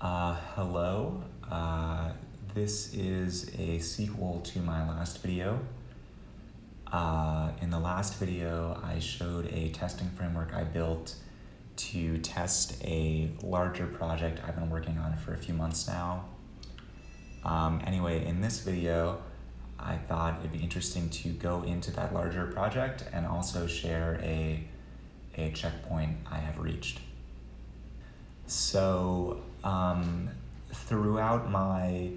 Hello. This is a sequel to my last video. In the last video, I showed a testing framework I built to test a larger project I've been working on for a few months now. Anyway, in this video, I thought it'd be interesting to go into that larger project and also share a checkpoint I have reached. So, throughout my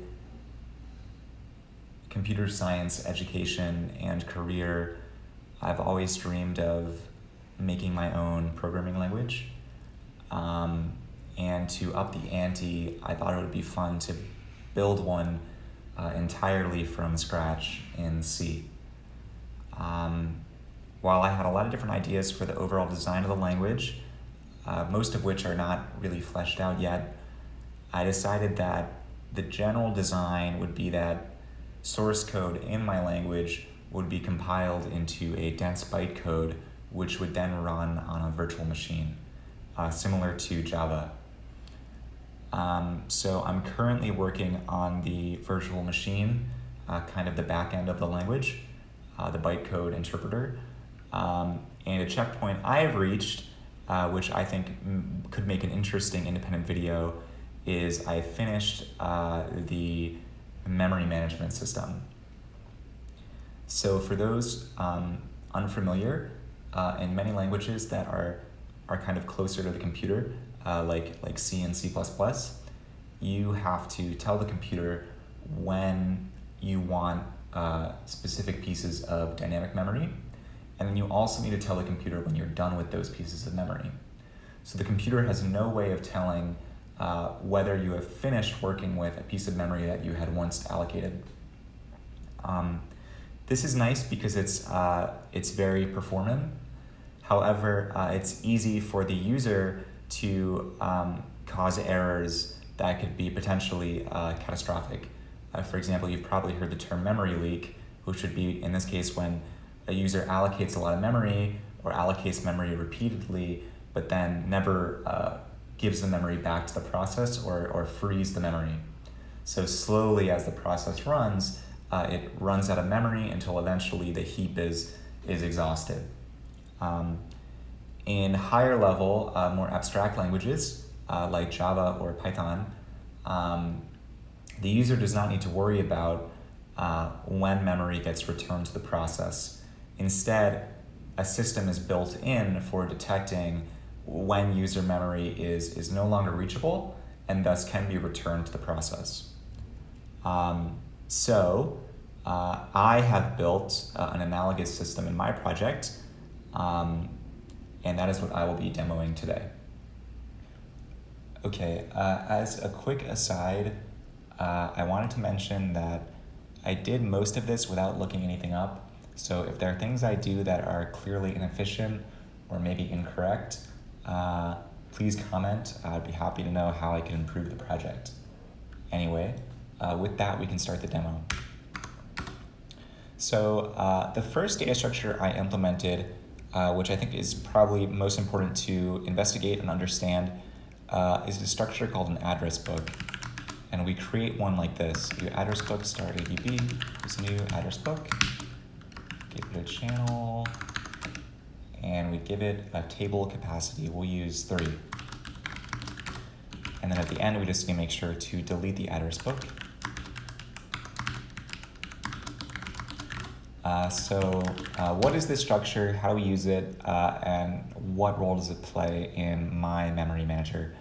computer science education and career, I've always dreamed of making my own programming language. And to up the ante, I thought it would be fun to build one entirely from scratch in C. While I had a lot of different ideas for the overall design of the language, most of which are not really fleshed out yet, I decided that the general design would be that source code in my language would be compiled into a dense bytecode, which would then run on a virtual machine, similar to Java. So I'm currently working on the virtual machine, kind of the back end of the language, the bytecode interpreter. And a checkpoint I have reached, which I think could make an interesting independent video, is I finished the memory management system. So for those unfamiliar, in many languages that are kind of closer to the computer, like C and C++, you have to tell the computer when you want specific pieces of dynamic memory, and then you also need to tell the computer when you're done with those pieces of memory. So the computer has no way of telling whether you have finished working with a piece of memory that you had once allocated. This is nice because it's very performant. However, it's easy for the user to cause errors that could be potentially catastrophic. For example, you've probably heard the term memory leak, which would be, in this case, when a user allocates a lot of memory or allocates memory repeatedly, but then never gives the memory back to the process or frees the memory. So slowly as the process runs, it runs out of memory until eventually the heap is exhausted. In higher level, more abstract languages like Java or Python, the user does not need to worry about when memory gets returned to the process. Instead, a system is built in for detecting when user memory is no longer reachable and thus can be returned to the process. So I have built an analogous system in my project, and that is what I will be demoing today. Okay, as a quick aside, I wanted to mention that I did most of this without looking anything up. So if there are things I do that are clearly inefficient or maybe incorrect, please comment. I'd be happy to know how I can improve the project. Anyway, with that, we can start the demo. So the first data structure I implemented, which I think is probably most important to investigate and understand, is the structure called an address book. And we create one like this. Do address book start ADB, use new address book, give it a channel, and we give it a table capacity. We'll use 3. And then at the end, we just need to make sure to delete the address book. What is this structure? How do we use it? And what role does it play in my memory manager?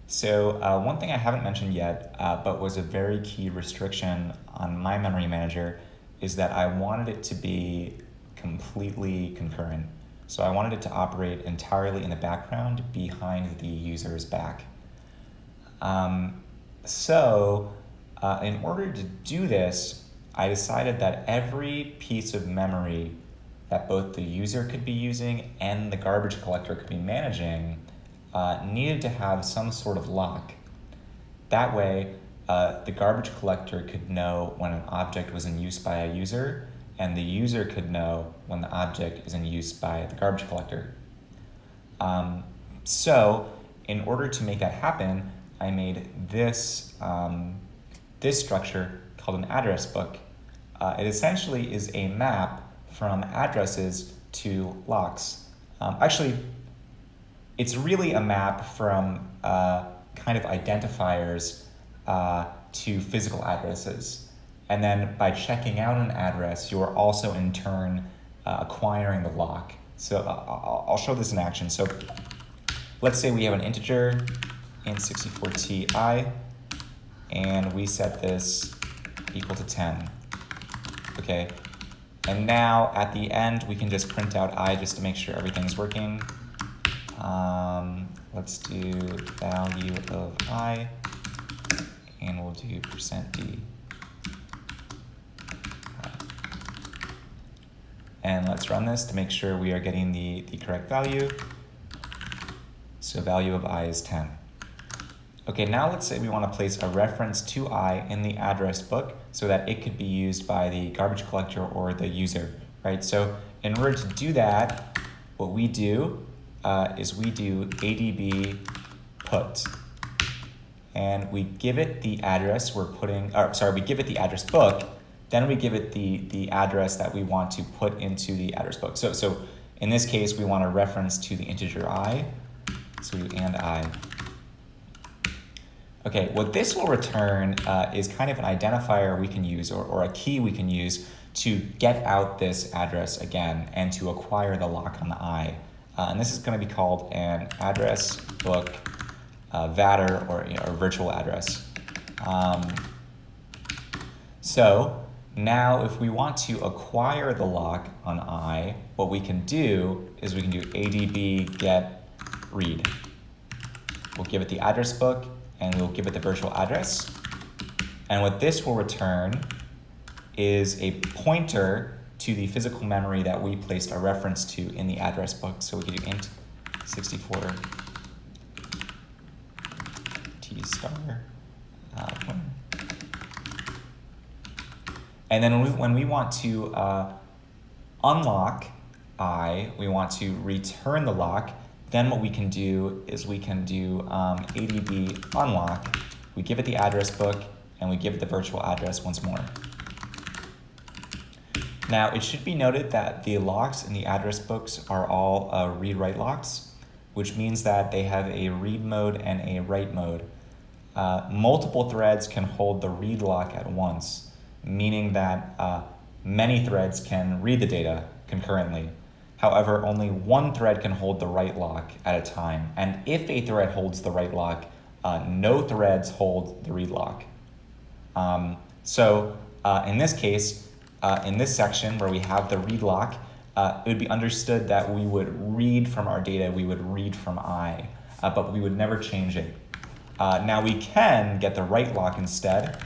So one thing I haven't mentioned yet, but was a very key restriction on my memory manager, is that I wanted it to be completely concurrent. So I wanted it to operate entirely in the background behind the user's back. In order to do this, I decided that every piece of memory that both the user could be using and the garbage collector could be managing needed to have some sort of lock. That way, the garbage collector could know when an object was in use by a user, and the user could know when the object is in use by the garbage collector. So in order to make that happen, I made this, this structure called an address book. It essentially is a map from addresses to locks. Actually, it's really a map from kind of identifiers to physical addresses. And then by checking out an address, you're also in turn acquiring the lock. So I'll show this in action. So let's say we have an integer int64ti, and we set this equal to 10. Okay, and now at the end we can just print out I just to make sure everything's working. Let's do value of I, and we'll do %d. And let's run this to make sure we are getting the correct value. So value of I is 10. Okay, now let's say we want to place a reference to I in the address book so that it could be used by the garbage collector or the user, right? So in order to do that, what we do is we do adb put, and we give it the address we're putting, or sorry, we give it the address book, then we give it the address that we want to put into the address book. So in this case, we want a reference to the integer I, so we do and I. Okay, what this will return is kind of an identifier we can use, or a key we can use to get out this address again and to acquire the lock on the I. And this is going to be called an address book VATR, or a virtual address. So now if we want to acquire the lock on I, what we can do is we can do adb get read. We'll give it the address book, and we'll give it the virtual address. And what this will return is a pointer to the physical memory that we placed a reference to in the address book. So we can do int 64 t star pointer. And then when we want to unlock I, we want to return the lock, then what we can do is we can do adb unlock. We give it the address book, and we give it the virtual address once more. Now, it should be noted that the locks in the address books are all read-write locks, which means that they have a read mode and a write mode. Multiple threads can hold the read lock at once, meaning that many threads can read the data concurrently. However, only one thread can hold the write lock at a time. And if a thread holds the write lock, no threads hold the read lock. In this case, in this section where we have the read lock, it would be understood that we would read from our data, we would read from I, but we would never change it. Now we can get the write lock instead.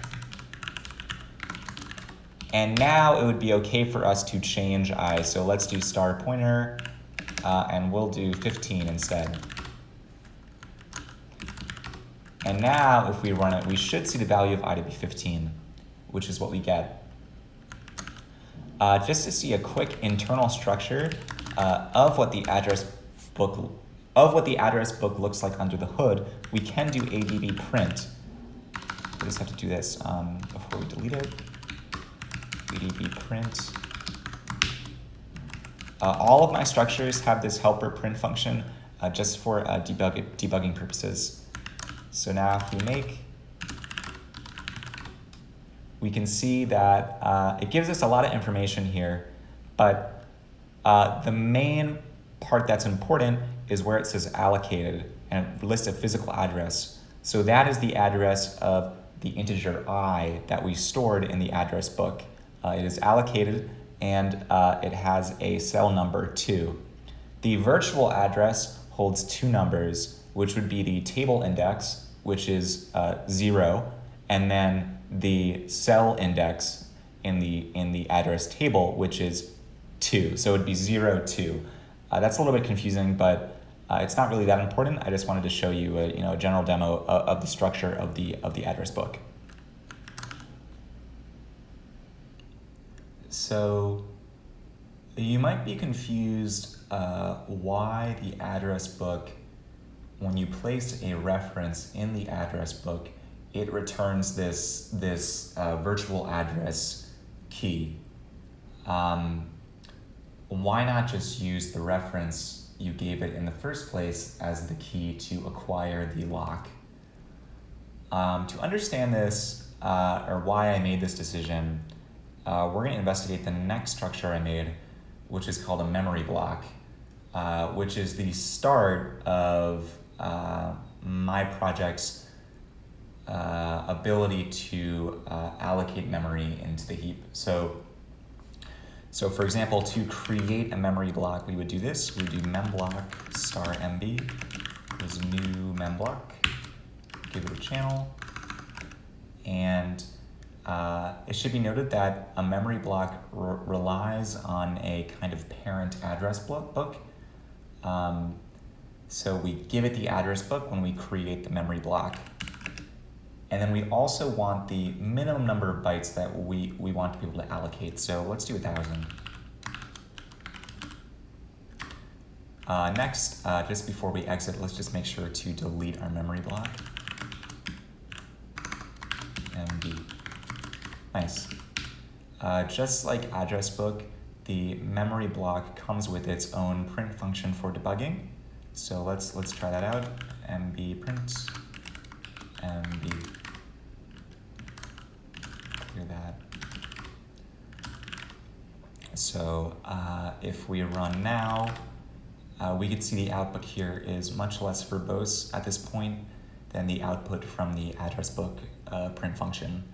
And now it would be okay for us to change I. So let's do star pointer, and we'll do 15 instead. And now if we run it, we should see the value of I to be 15, which is what we get. Just to see a quick internal structure of what the address book looks like under the hood, we can do adb print. We just have to do this before we delete it. adb print. All of my structures have this helper print function just for debugging purposes. So now if we make, we can see that it gives us a lot of information here, but the main part that's important is where it says allocated and lists a physical address. So that is the address of the integer I that we stored in the address book. It is allocated, and it has a cell number 2. The virtual address holds 2 numbers, which would be the table index, which is 0, and then the cell index in the address table, which is 2. So it would be 0, 2. That's a little bit confusing, but it's not really that important. I just wanted to show you a general demo of the structure of the address book. So you might be confused why the address book when you place a reference in the address book, it returns this virtual address key. Why not just use the reference you gave it in the first place as the key to acquire the lock? To understand this, or why I made this decision, we're going to investigate the next structure I made, which is called a memory block, which is the start of my project's ability to allocate memory into the heap. So for example, to create a memory block, we would do this. We would do memblock star mb equals new memblock, give it a channel, and it should be noted that a memory block relies on a kind of parent address book. So we give it the address book when we create the memory block. And then we also want the minimum number of bytes that we want to be able to allocate. So let's do 1,000. Next, just before we exit, let's just make sure to delete our memory block. MB. Nice. Just like address book, the memory block comes with its own print function for debugging. So let's try that out. MB print, MB. Clear that. So if we run now, we can see the output here is much less verbose at this point than the output from the address book print function.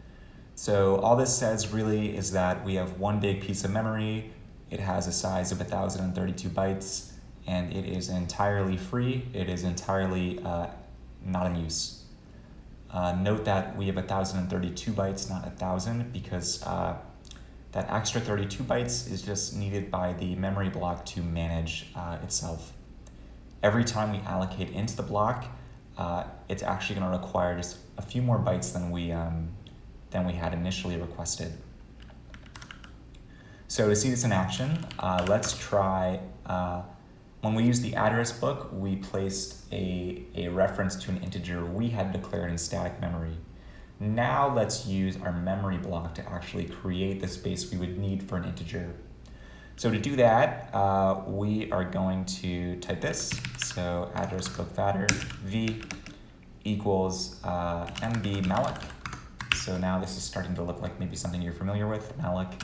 So all this says really is that we have one big piece of memory. It has a size of 1,032 bytes, and it is entirely free. It is entirely not in use. Note that we have 1,032 bytes, not 1,000, because that extra 32 bytes is just needed by the memory block to manage itself. Every time we allocate into the block, it's actually going to require just a few more bytes than we had initially requested. So to see this in action, let's try, when we use the address book, we placed a reference to an integer we had declared in static memory. Now let's use our memory block to actually create the space we would need for an integer. So to do that, we are going to type this. So address book fatter v equals mb malloc. So now this is starting to look like maybe something you're familiar with, malloc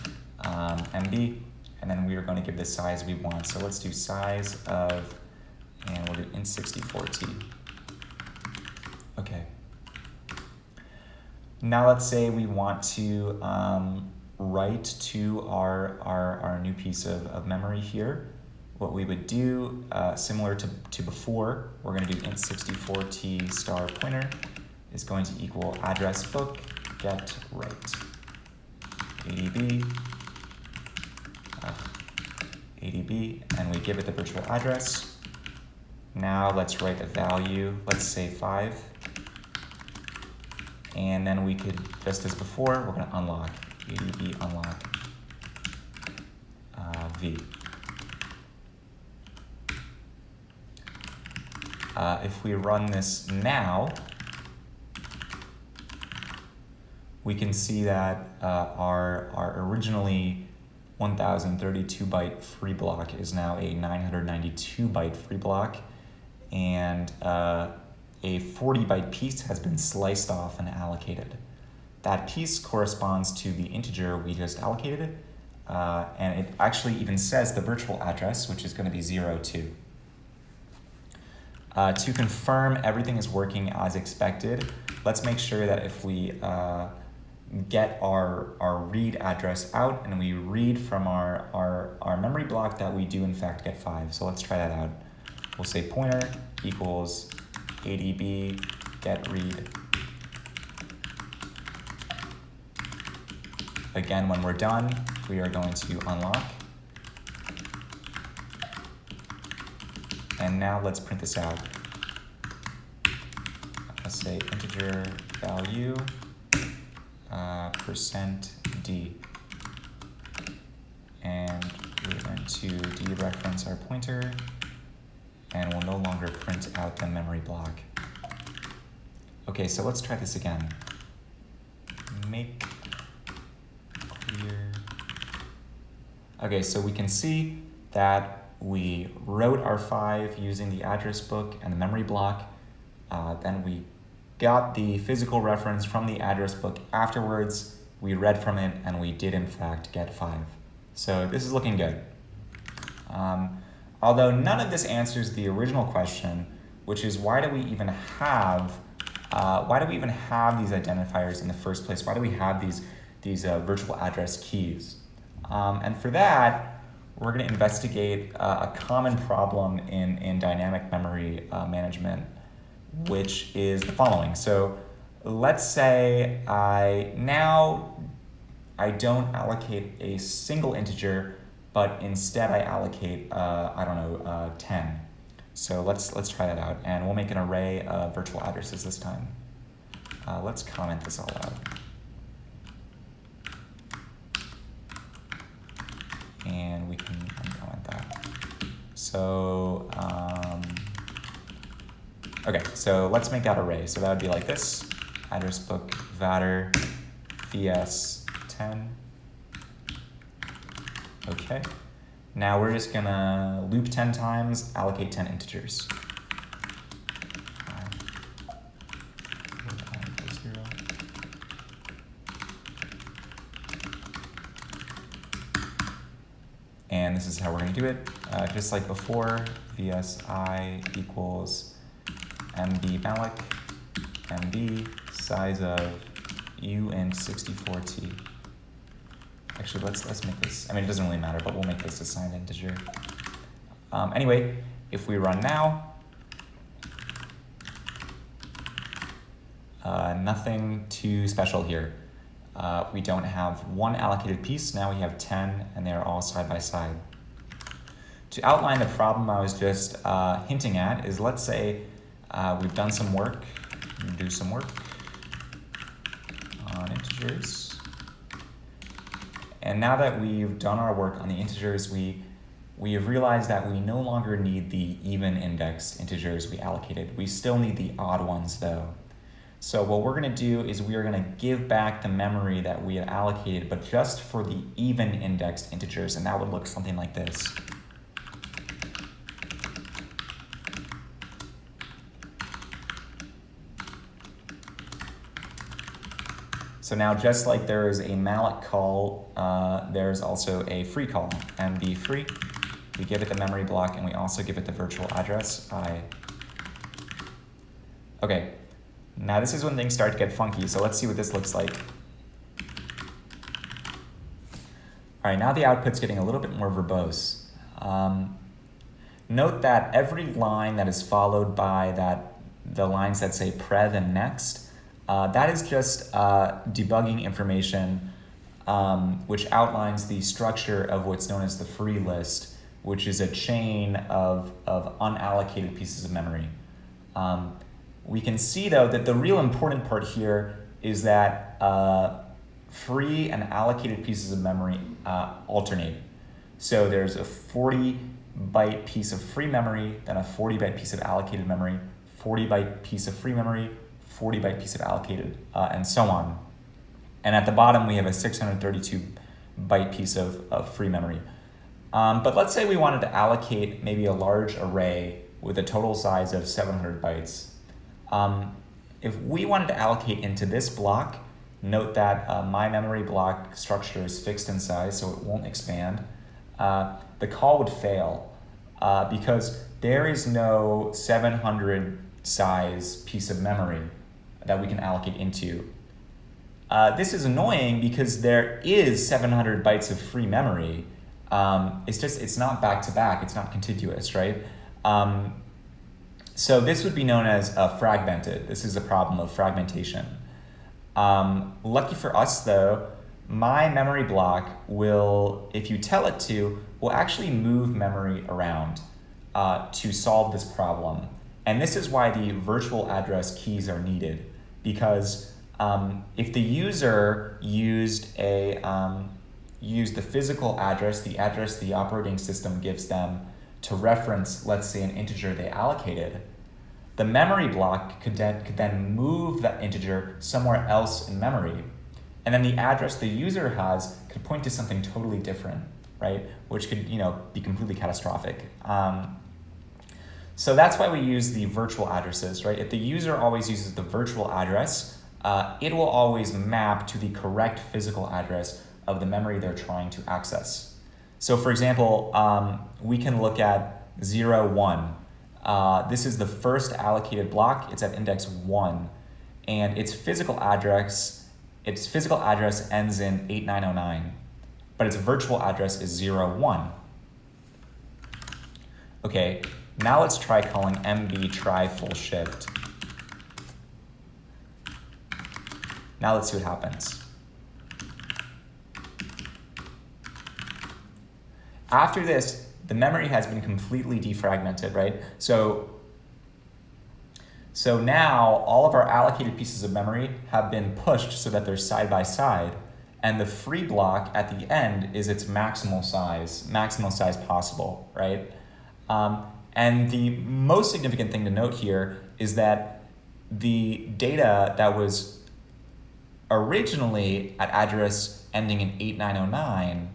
mb, and then we are going to give the size we want. So let's do size of, and we'll do int64t. Okay. Now let's say we want to write to our new piece of memory here. What we would do, similar to before, we're going to do int64t star pointer is going to equal address book get write adb, and we give it the virtual address. Now let's write a value, let's say 5. And then we could, just as before, we're going to unlock adb unlock v. If we run this now, we can see that our originally 1,032 byte free block is now a 992 byte free block, and a 40 byte piece has been sliced off and allocated. That piece corresponds to the integer we just allocated, and it actually even says the virtual address, which is going to be 02. To confirm everything is working as expected, let's make sure that if we get our read address out and we read from our memory block, that we do in fact get 5. So let's try that out. We'll say pointer equals adb get read. Again, when we're done, we are going to unlock. And now let's print this out. Let's say integer value %d. And we're going to dereference our pointer and will no longer print out the memory block. Okay, so let's try this again. Make clear. Okay, so we can see that we wrote our 5 using the address book and the memory block. Then we got the physical reference from the address book afterwards. We read from it, and we did in fact get 5. So this is looking good. Although none of this answers the original question, which is why do we even have these identifiers in the first place? Why do we have these virtual address keys? And for that, we're going to investigate a common problem in dynamic memory management, which is the following. So let's say I don't allocate a single integer, but instead I allocate, 10. So let's try that out, and we'll make an array of virtual addresses this time. Let's comment this all out. And we can uncomment that. So, okay, so let's make that array. So that would be like this: address book vatter vs10. Okay. Now we're just gonna loop 10 times, allocate 10 integers. And this is how we're going to do it. Just like before, vsi equals mb malloc, mb size of uint64t. Actually, let's make this, it doesn't really matter, but we'll make this a signed integer. Anyway, if we run now, nothing too special here. We don't have one allocated piece, now we have 10, and they're all side by side. To outline the problem I was just hinting at is, let's say we've done some work, do some work on integers. And now that we've done our work on the integers, we have realized that we no longer need the even indexed integers we allocated. We still need the odd ones though. So what we're going to do is we are going to give back the memory that we had allocated, but just for the even indexed integers, and that would look something like this. So now, just like there is a malloc call, there's also a free call, mb free. We give it the memory block, and we also give it the virtual address, I. Okay. Now this is when things start to get funky, so let's see what this looks like. All right, now the output's getting a little bit more verbose. Note that every line that is followed by the lines that say prev and next, that is just debugging information which outlines the structure of what's known as the free list, which is a chain of unallocated pieces of memory. We can see, though, that the real important part here is that free and allocated pieces of memory alternate. So there's a 40-byte piece of free memory, then a 40-byte piece of allocated memory, 40-byte piece of free memory, 40-byte piece of allocated, and so on. And at the bottom, we have a 632-byte piece of free memory. But let's say we wanted to allocate maybe a large array with a total size of 700 bytes. If we wanted to allocate into this block, note that my memory block structure is fixed in size, so it won't expand. The call would fail because there is no 700 size piece of memory that we can allocate into. This is annoying because there is 700 bytes of free memory. It's not back to back, it's not contiguous, right? So this would be known as fragmented. This is a problem of fragmentation. Lucky for us though, my memory block will, if you tell it to, will actually move memory around to solve this problem. And this is why the virtual address keys are needed, because if the user used the physical address, the address the operating system gives them to reference, let's say, an integer they allocated, the memory block could then move that integer somewhere else in memory. And then the address the user has could point to something totally different, right? Which could, be completely catastrophic. So that's why we use the virtual addresses, right? If the user always uses the virtual address, it will always map to the correct physical address of the memory they're trying to access. So for example, we can look at 0, 1. This is the first allocated block. It's at index 1, and its physical address ends in 8909, but its virtual address is 0, 1. Okay, now let's try calling mb try full shift. Now let's see what happens. After this, the memory has been completely defragmented, right? So now all of our allocated pieces of memory have been pushed so that they're side by side, and the free block at the end is its maximal size possible, right? And the most significant thing to note here is that the data that was originally at address ending in 8909,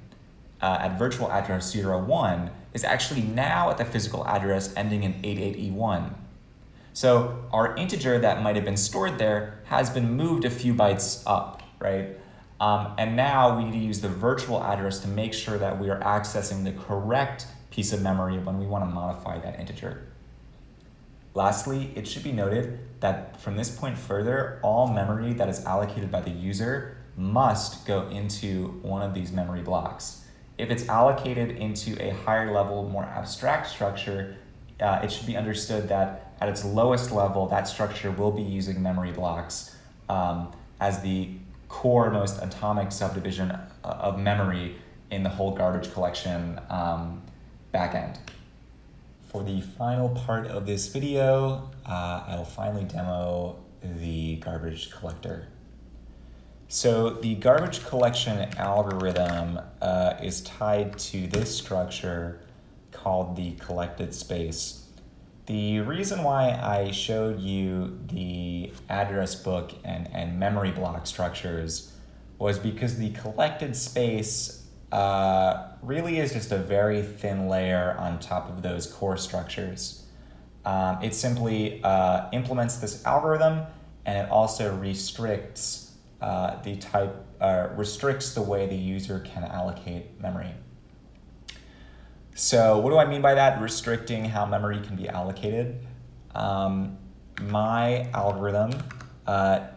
at virtual address 0, 1, is actually now at the physical address ending in 88E1. So our integer that might have been stored there has been moved a few bytes up, right? And now we need to use the virtual address to make sure that we are accessing the correct piece of memory when we want to modify that integer. Lastly, it should be noted that from this point further, all memory that is allocated by the user must go into one of these memory blocks. If it's allocated into a higher level, more abstract structure, it should be understood that at its lowest level, that structure will be using memory blocks as the core, most atomic subdivision of memory in the whole garbage collection backend. For the final part of this video, I'll finally demo the garbage collector. So the garbage collection algorithm is tied to this structure called the collected space. The reason why I showed you the address book and memory block structures was because the collected space really is just a very thin layer on top of those core structures. It simply implements this algorithm, and it also restricts restricts the way the user can allocate memory. So what do I mean by that? Restricting how memory can be allocated. My algorithm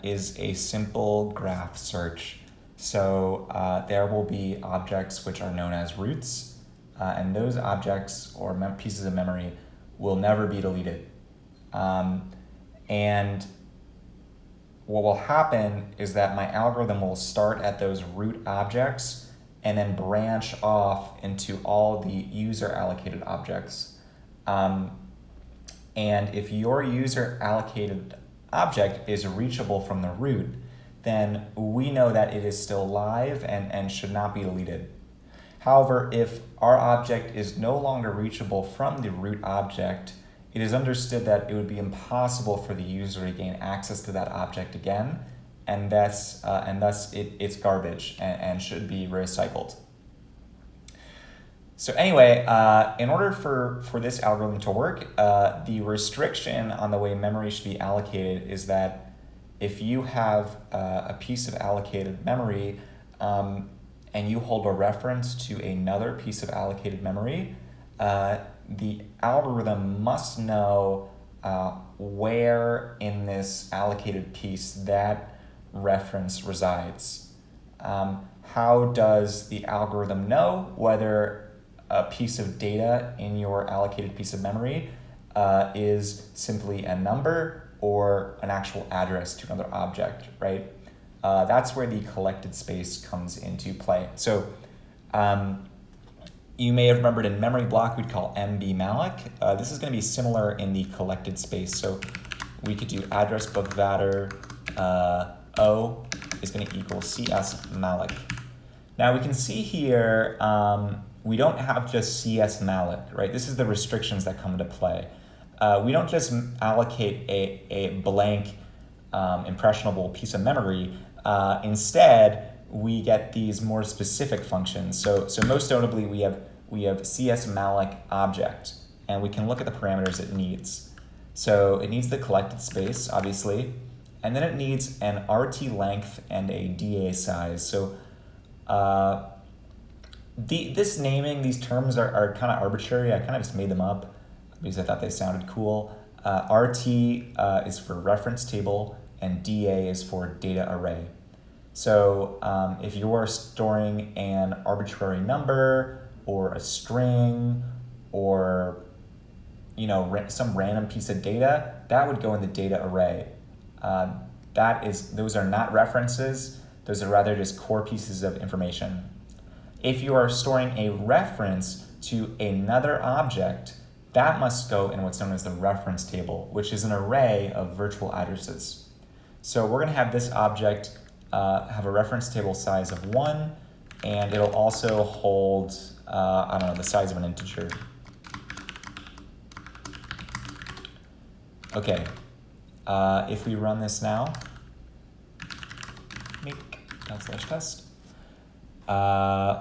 is a simple graph search. So there will be objects which are known as roots, and those objects or pieces of memory will never be deleted. And what will happen is that my algorithm will start at those root objects and then branch off into all the user allocated objects. And if your user allocated object is reachable from the root, then we know that it is still live and should not be deleted. However, if our object is no longer reachable from the root object, it is understood that it would be impossible for the user to gain access to that object again, and thus it's garbage and should be recycled. So anyway, in order for this algorithm to work, the restriction on the way memory should be allocated is that if you have a piece of allocated memory and you hold a reference to another piece of allocated memory, the algorithm must know where in this allocated piece that reference resides. How does the algorithm know whether a piece of data in your allocated piece of memory is simply a number or an actual address to another object, right? That's where the collected space comes into play. So you may have remembered in memory block we'd call MB malloc. This is going to be similar in the collected space. So we could do address book vatter O is going to equal CS malloc. Now we can see here we don't have just CS malloc, right? This is the restrictions that come into play. We don't just allocate a blank impressionable piece of memory. Instead, we get these more specific functions. So most notably, we have CS malloc object, and we can look at the parameters it needs. So it needs the collected space, obviously, and then it needs an RT length and a DA size. So this naming, these terms are kind of arbitrary. I kind of just made them up because I thought they sounded cool. RT is for reference table, and DA is for data array. So if you're storing an arbitrary number or a string or some random piece of data, that would go in the data array. Those are not references. Those are rather just core pieces of information. If you are storing a reference to another object, that must go in what's known as the reference table, which is an array of virtual addresses. So we're going to have this object have a reference table size of 1, and it'll also hold, the size of an integer. Okay, if we run this now, make/test,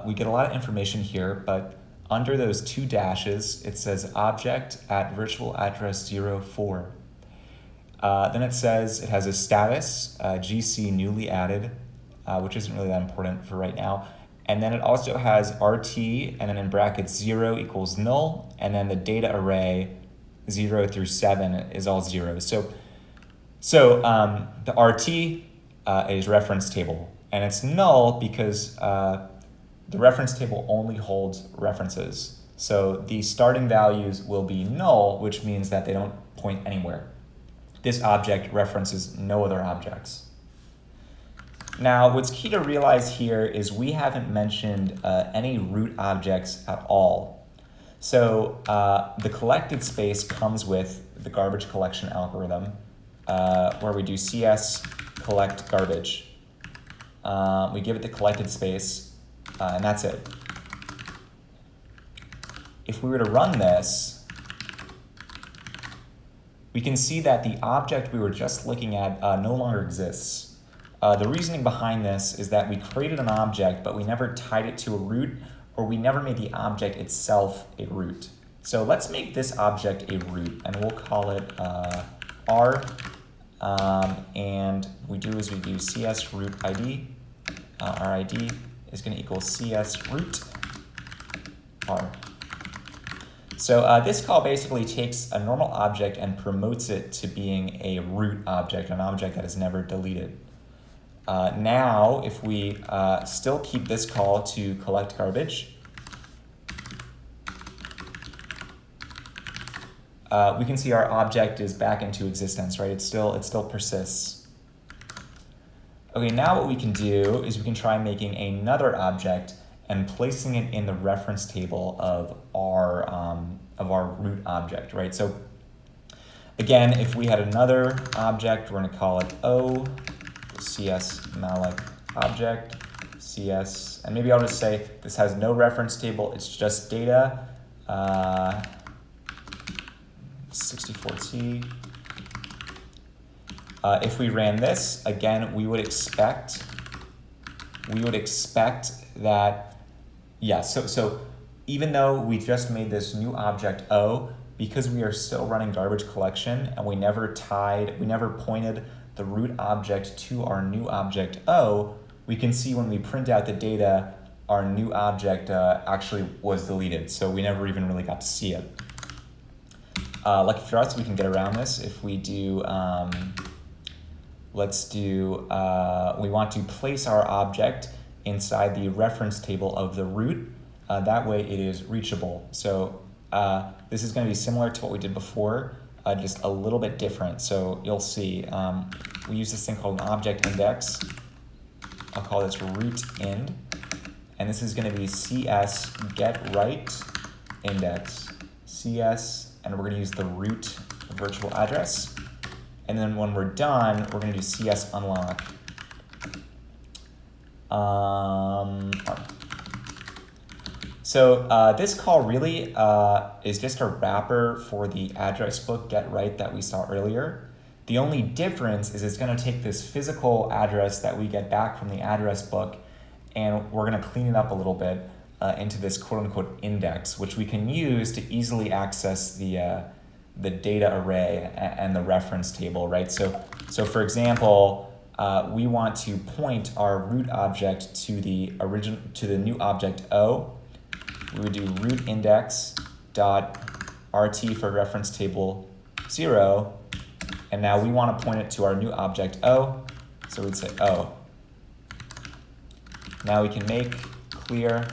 we get a lot of information here, but under those 2 dashes, it says object at virtual address 04. Then it says it has a status, GC newly added, which isn't really that important for right now. And then it also has RT, and then in brackets 0 equals null, and then the data array 0 through 7 is all zeros. So the RT is reference table, and it's null because the reference table only holds references. So the starting values will be null, which means that they don't point anywhere. This object references no other objects. Now, what's key to realize here is we haven't mentioned any root objects at all. So the collected space comes with the garbage collection algorithm, where we do CS collect garbage. We give it the collected space, and that's it. If we were to run this, we can see that the object we were just looking at no longer exists. The reasoning behind this is that we created an object, but we never tied it to a root, or we never made the object itself a root. So let's make this object a root, and we'll call it R, and we do CS root ID. Our ID is going to equal CS root R. So this call basically takes a normal object and promotes it to being a root object, an object that is never deleted. Now, if we still keep this call to collect garbage, we can see our object is back into existence, right? It still persists. Okay, now what we can do is we can try making another object and placing it in the reference table of our root object, right? So again, if we had another object, we're going to call it O, CS malloc object, CS, and maybe I'll just say this has no reference table, it's just data, 64T. If we ran this, again, we would expect that, yeah, so even though we just made this new object O, because we are still running garbage collection and we never pointed the root object to our new object O, we can see when we print out the data, our new object actually was deleted, so we never even really got to see it. Lucky for us, we can get around this if we do, we want to place our object inside the reference table of the root. That way it is reachable. So this is going to be similar to what we did before, just a little bit different. So you'll see we use this thing called an object index. I'll call this root ind. And this is going to be CS get right index. CS, and we're going to use the root virtual address. And then when we're done, we're going to do CS unlock. So this call really is just a wrapper for the address book get right that we saw earlier. The only difference is it's going to take this physical address that we get back from the address book, and we're going to clean it up a little bit into this quote-unquote index, which we can use to easily access the data array and the reference table, right? So for example, we want to point our root object to the new object O. We would do root index dot rt for reference table 0, and now we want to point it to our new object O, so we'd say O. Now we can make clear,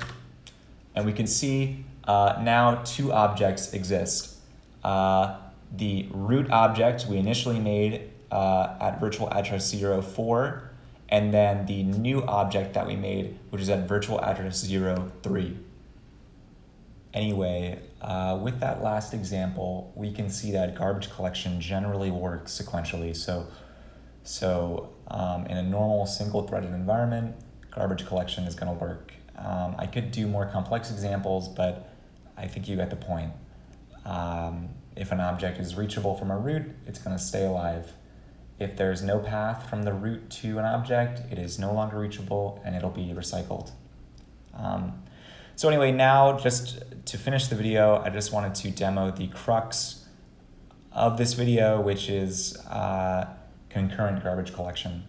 and we can see now two objects exist. The root object we initially made at virtual address 04, and then the new object that we made, which is at virtual address 03. Anyway, with that last example, we can see that garbage collection generally works sequentially. So in a normal single-threaded environment, garbage collection is going to work. I could do more complex examples, but I think you get the point. If an object is reachable from a root, it's going to stay alive. If there's no path from the root to an object, it is no longer reachable and it'll be recycled. So anyway, now just to finish the video, I just wanted to demo the crux of this video, which is concurrent garbage collection.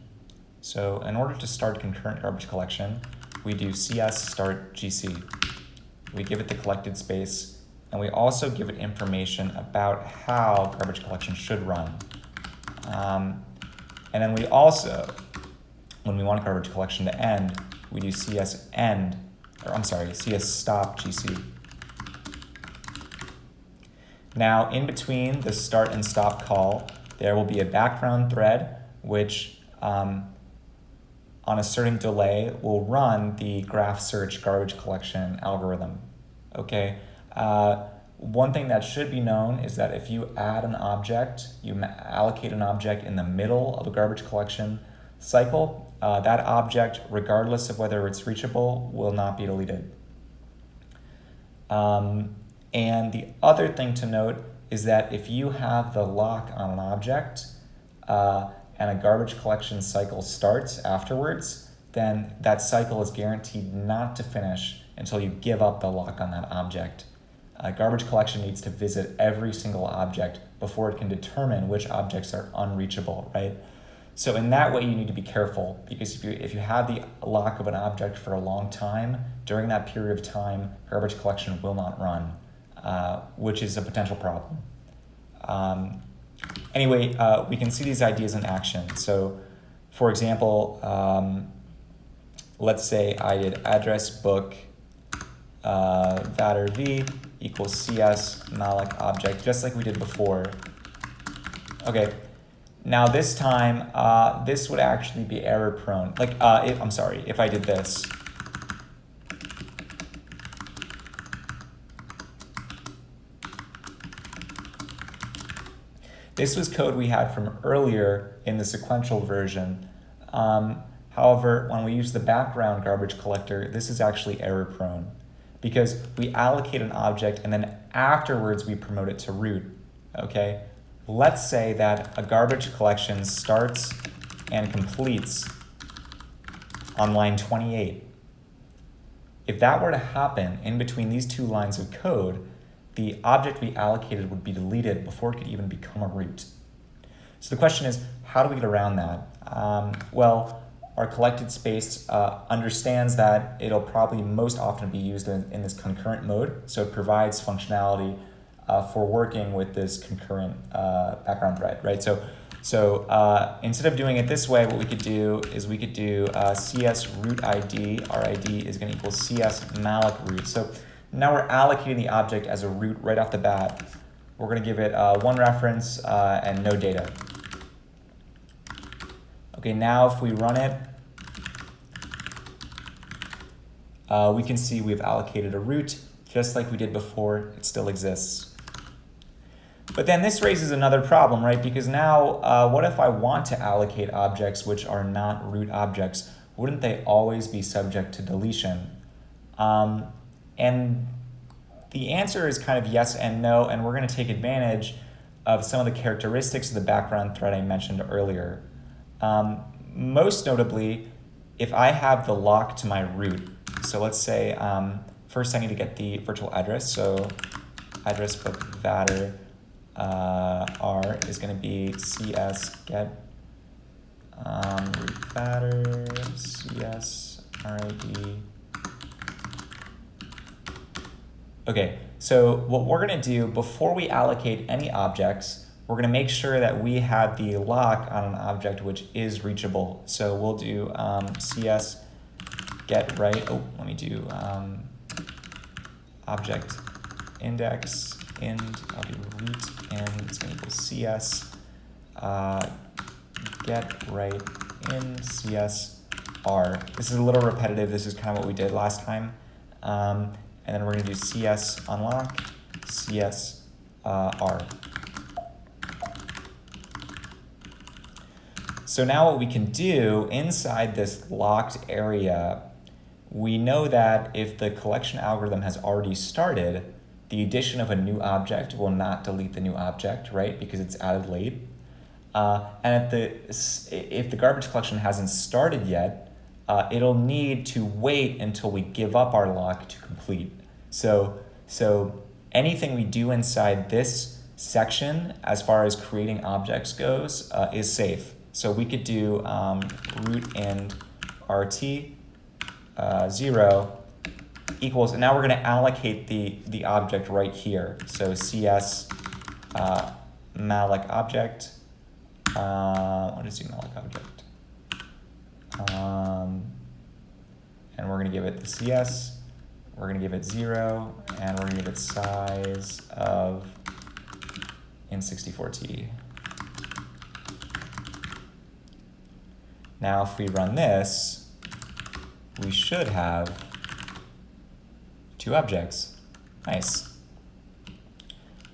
So in order to start concurrent garbage collection, we do cs start gc. We give it the collected space, and we also give it information about how garbage collection should run. And then we also, when we want garbage collection to end, we do cs stop gc. Now, in between the start and stop call, there will be a background thread which, on a certain delay, will run the graph search garbage collection algorithm. Okay. One thing that should be known is that if you add an object, you allocate an object in the middle of a garbage collection cycle, that object, regardless of whether it's reachable, will not be deleted. And the other thing to note is that if you have the lock on an object and a garbage collection cycle starts afterwards, then that cycle is guaranteed not to finish until you give up the lock on that object. Garbage collection needs to visit every single object before it can determine which objects are unreachable, right? So in that way, you need to be careful, because if you have the lock of an object for a long time, during that period of time, garbage collection will not run, which is a potential problem. Anyway, we can see these ideas in action. So for example, let's say I did address book vatter v equals cs malloc object, just like we did before. Okay, now this time, this would actually be error prone. Like, if I did this. This was code we had from earlier in the sequential version. However, when we use the background garbage collector, this is actually error prone, because we allocate an object and then afterwards we promote it to root, okay? Let's say that a garbage collection starts and completes on line 28. If that were to happen in between these two lines of code, the object we allocated would be deleted before it could even become a root. So the question is, how do we get around that? Well, our collected space understands that it'll probably most often be used in this concurrent mode, so it provides functionality for working with this concurrent background thread, right? So instead of doing it this way, what we could do is we could do cs root id, our id is going to equal cs malloc root. So now we're allocating the object as a root right off the bat. We're going to give it one reference and no data. Okay, now if we run it, we can see we've allocated a root, just like we did before. It still exists. But then this raises another problem, right? Because now, what if I want to allocate objects which are not root objects? Wouldn't they always be subject to deletion? And the answer is kind of yes and no, and we're going to take advantage of some of the characteristics of the background thread I mentioned earlier. Most notably, if I have the lock to my root, so let's say first I need to get the virtual address, so address book vatter r is going to be cs get root vatter cs RIE. Okay, so what we're going to do before we allocate any objects, we're going to make sure that we have the lock on an object which is reachable. So we'll do cs get right. Oh, let me do object index ind. I'll do root and it's going to equal cs get right in cs r. This is a little repetitive. This is kind of what we did last time. And then we're going to do cs unlock cs r. So now what we can do inside this locked area, we know that if the collection algorithm has already started, the addition of a new object will not delete the new object, right? Because it's added late. And if the garbage collection hasn't started yet, it'll need to wait until we give up our lock to complete. So anything we do inside this section, as far as creating objects goes, is safe. So we could do root and rt 0 equals, and now we're going to allocate the object right here. So cs malloc object. What is the malloc object? And we're going to give it the cs. We're going to give it 0, and we're going to give it size of int64t. Now, if we run this, we should have 2 objects. Nice.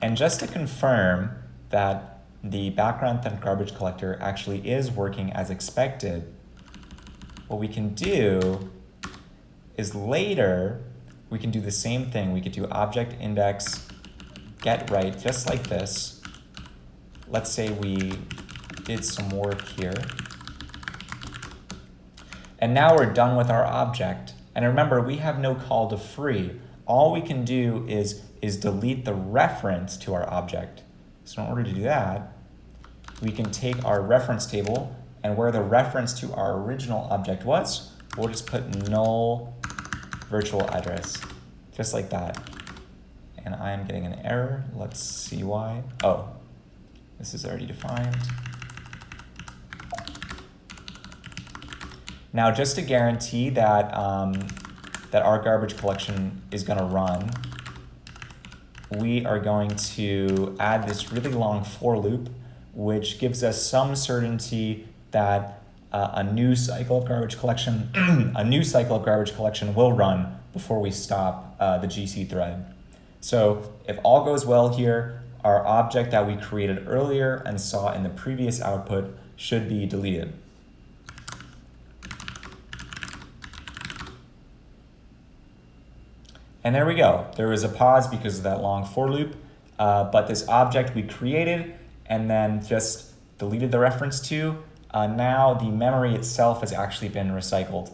And just to confirm that the background thread garbage collector actually is working as expected, what we can do is later, we can do the same thing. We could do object index get right, just like this. Let's say we did some work here. And now we're done with our object. And remember, we have no call to free. All we can do is delete the reference to our object. So in order to do that, we can take our reference table, and where the reference to our original object was, we'll just put null virtual address, just like that. And I'm getting an error. Let's see why. Oh, this is already defined. Now, just to guarantee that, that our garbage collection is going to run, we are going to add this really long for loop, which gives us some certainty that a new cycle of garbage collection, will run before we stop the GC thread. So if all goes well here, our object that we created earlier and saw in the previous output should be deleted. And there we go. There was a pause because of that long for loop, but this object we created and then just deleted the reference to, now the memory itself has actually been recycled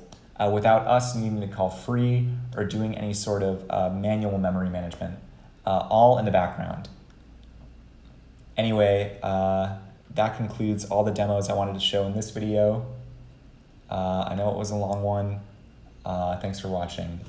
without us needing to call free or doing any sort of manual memory management, all in the background. Anyway, that concludes all the demos I wanted to show in this video. I know it was a long one. Thanks for watching.